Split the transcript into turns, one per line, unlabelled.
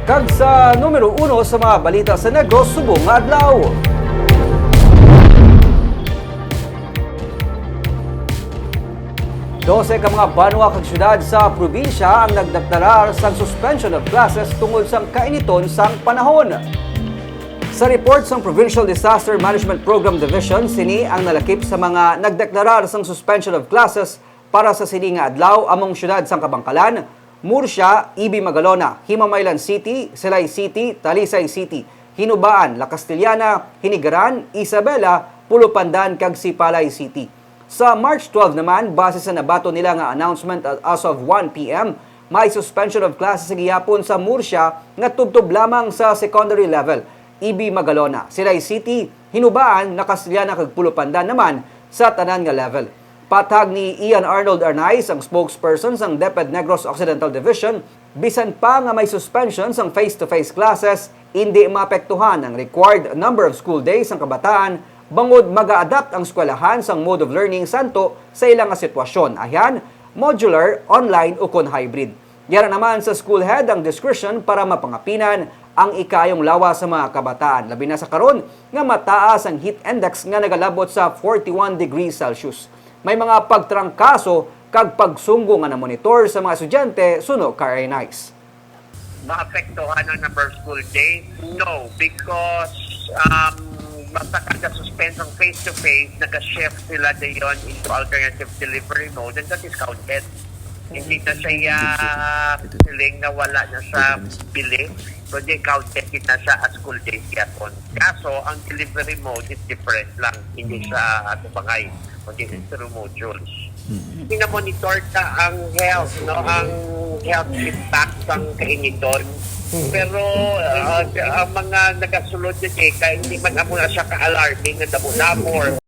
Kag sa numero 1 sa mga balita sa Negros subong nga adlaw. Dose ka mga banwa kag syudad sa probinsya ang nagdeklarar sa suspension of classes tungod sa kainiton sang panahon. Sa report sa Provincial Disaster Management Program Division, sini ang nalakip sa mga nagdeklarar sang suspension of classes para sa sini nga adlaw among syudad sang Kabangkalan, Murcia, Ibi Magalona, Himamaylan City, Silay City, Talisay City, Hinubaan, La Castellana, Hinigaran, Isabela, Pulupandan kag Sipalay City. Sa March 12 naman, base sa nabato nila nga announcement as of 1 p.m., may suspension of classes sa gihapon sa Murcia nga tubtob lamang sa secondary level. Ibi Magalona, Silay City, Hinubaan, La Castellana kag Pulupandan naman sa tanan nga level. Patag ni Ian Arnold Arnaiz, ang spokesperson sang DepEd Negros Occidental Division, bisan pa nga may suspension sang face-to-face classes, hindi maapektuhan ang required number of school days sang kabataan bangod mag-a-adapt ang eskwelahan sang mode of learning santo sa ilang nga sitwasyon. Ayan, modular, online o kon hybrid. Yara naman sa school head ang discretion para mapangapinan ang ikayong lawas sa mga kabataan. Labi na sa karon nga mataas ang heat index nga nagalabot sa 41 degrees Celsius. May mga pagtrangkaso kag pagsunggo nga na monitor sa mga estudyante suno kay Nice.
Maapektuhan ang number of school days? No, because basta kada suspend ang face-to-face, nag-shift sila dayon into alternative delivery mode and that is counted. Hindi na siya siling na wala na sa bilis, kundi counted na siya as school days yapon. Kaso, ang delivery mode is different lang, hindi sa bangay, kundi through modules. Pina-monitor ka ang health, no? Ang health impact ng kainiton. Pero ang mga nagasulod na kaya hindi man amo na siya ka-alarming na damo-damo